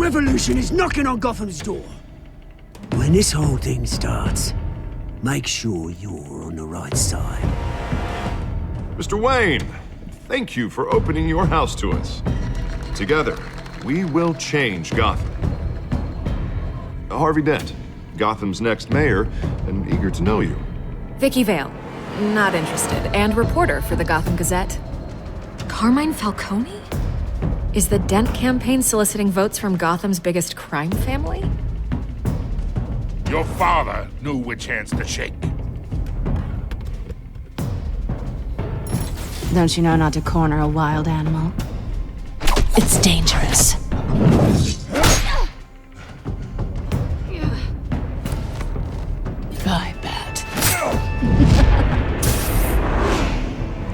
revolution is knocking on Gotham's door. When this whole thing starts, make sure you're on the right side. Mr. Wayne, thank you for opening your house to us. Together, we will change Gotham. Harvey Dent, Gotham's next mayor, and eager to know you. Vicky Vale, not interested, and reporter for the Gotham Gazette. Carmine Falcone? Is the Dent campaign soliciting votes from Gotham's biggest crime family? Your father knew which hands to shake. Don't you know not to corner a wild animal? It's dangerous. I bet.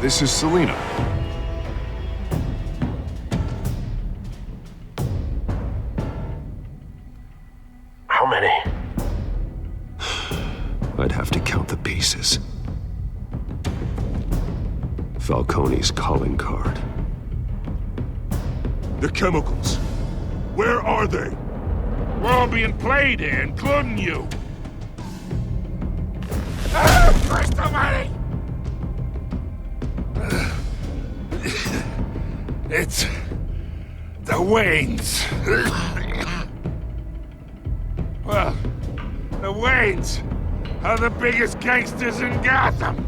This is Selina. How many? I'd have to count the pieces. Falcone's calling card. The chemicals. Where are they? We're all being played here, including you. Where's the money? It's the Waynes. Well, the Waynes are the biggest gangsters in Gotham.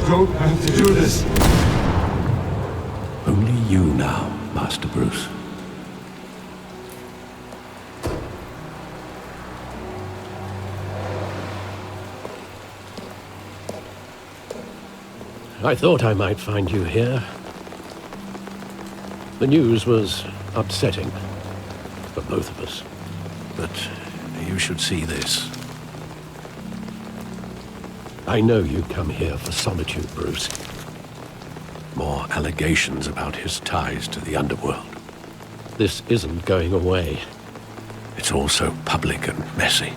Don't have to do this. Only you now, Master Bruce. I thought I might find you here. The news was upsetting for both of us. But you should see this. I know you come here for solitude, Bruce. More allegations about his ties to the underworld. This isn't going away. It's all so public and messy.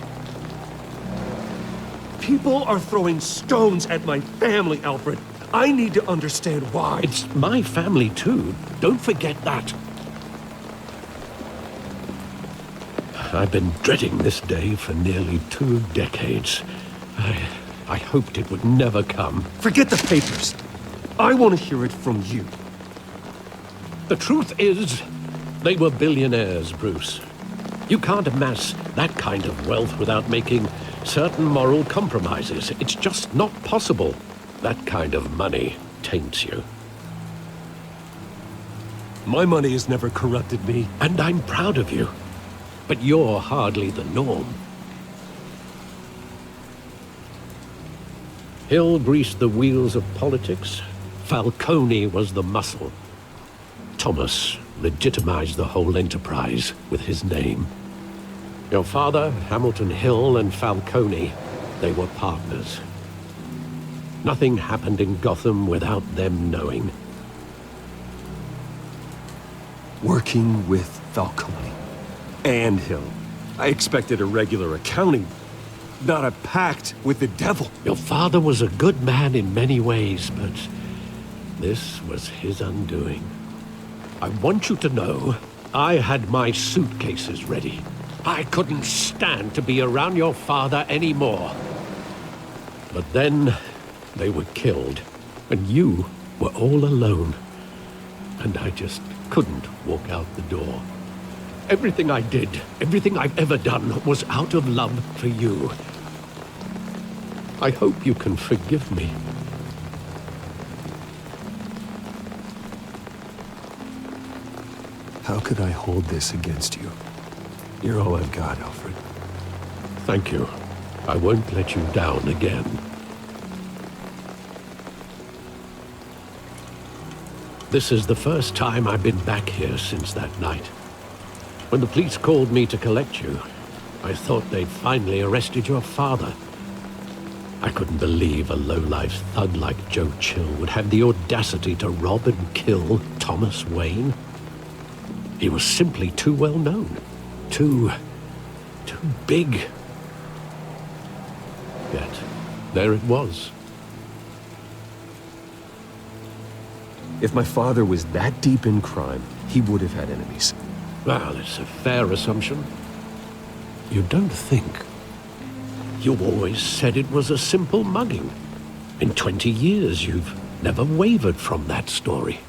People are throwing stones at my family, Alfred. I need to understand why. It's my family, too. Don't forget that. I've been dreading this day for nearly 2 decades. I hoped it would never come. Forget the papers. I want to hear it from you. The truth is, they were billionaires, Bruce. You can't amass that kind of wealth without making certain moral compromises. It's just not possible. That kind of money taints you. My money has never corrupted me. And I'm proud of you. But you're hardly the norm. Hill greased the wheels of politics. Falcone was the muscle. Thomas legitimized the whole enterprise with his name. Your father, Hamilton Hill, and Falcone, they were partners. Nothing happened in Gotham without them knowing. Working with Falcone and Hill. I expected a regular accounting, not a pact with the devil. Your father was a good man in many ways, but this was his undoing. I want you to know, I had my suitcases ready. I couldn't stand to be around your father anymore. But then, they were killed, and you were all alone. And I just couldn't walk out the door. Everything I did, everything I've ever done, was out of love for you. I hope you can forgive me. How could I hold this against you? You're all I've got, Alfred. Thank you. I won't let you down again. This is the first time I've been back here since that night. When the police called me to collect you, I thought they'd finally arrested your father. I couldn't believe a low-life thug like Joe Chill would have the audacity to rob and kill Thomas Wayne. He was simply too well known. Too big. Yet, there it was. If my father was that deep in crime, he would have had enemies. Well, it's a fair assumption. You don't think? You always said it was a simple mugging. In 20 years, you've never wavered from that story.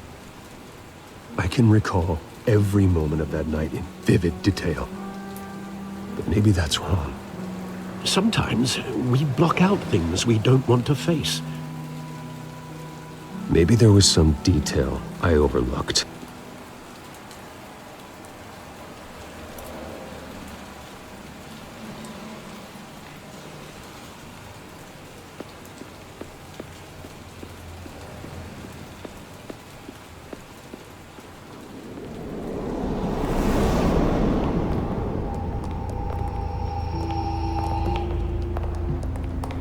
I can recall every moment of that night in vivid detail. But maybe that's wrong. Sometimes we block out things we don't want to face. Maybe there was some detail I overlooked.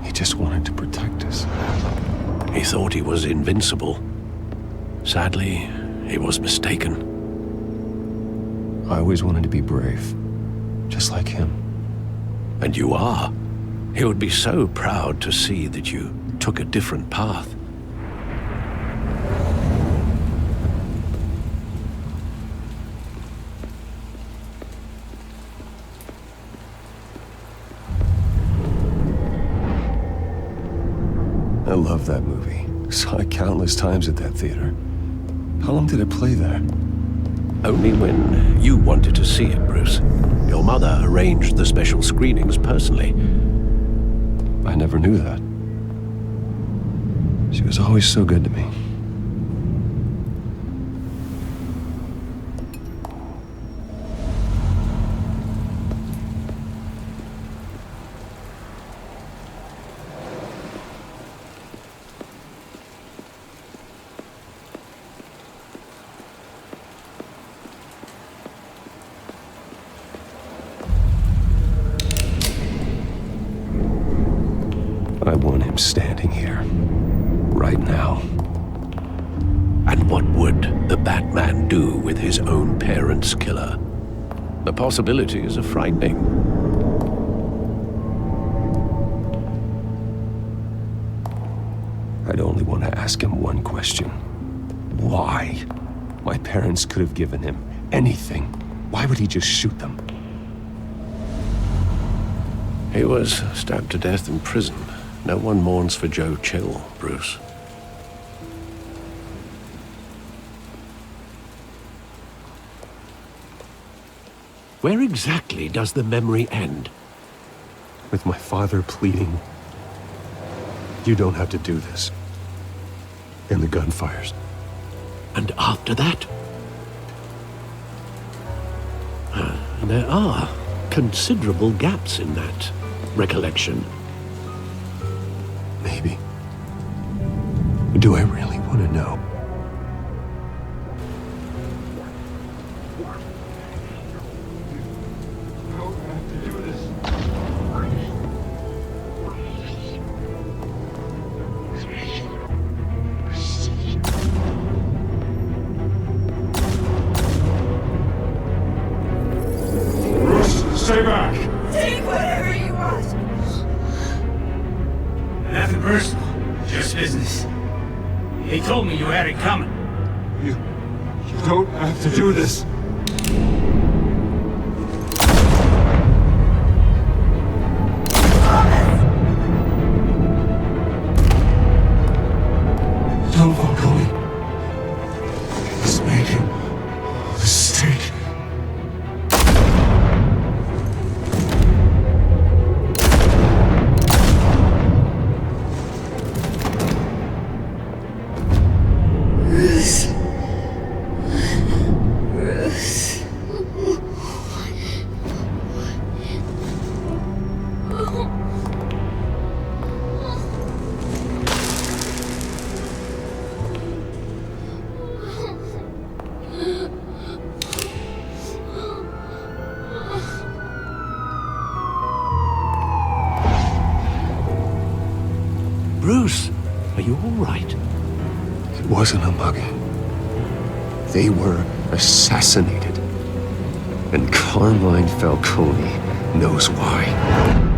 He just wanted to protect us. He thought he was invincible. Sadly, he was mistaken. I always wanted to be brave, just like him. And you are. He would be so proud to see that you took a different path. I love that movie. Saw it countless times at that theater. How long did it play there? Only when you wanted to see it, Bruce. Your mother arranged the special screenings personally. I never knew that. She was always so good to me. I want him standing here, right now. And what would the Batman do with his own parents' killer? The possibilities are frightening. I'd only want to ask him one question. Why? My parents could have given him anything. Why would he just shoot them? He was stabbed to death in prison. No one mourns for Joe Chill, Bruce. Where exactly does the memory end? With my father pleading, "You don't have to do this." And the gunfires. And after that? There are considerable gaps in that recollection. Maybe. Do I really want to know? Stay back! Take whatever you want! Nothing personal, just business. He told me you had it coming. You don't have to do this. Don't Falcone. He's making a mistake. Bruce. Bruce, are you all right? It wasn't a mugging. They were assassinated. And Carmine Falcone knows why.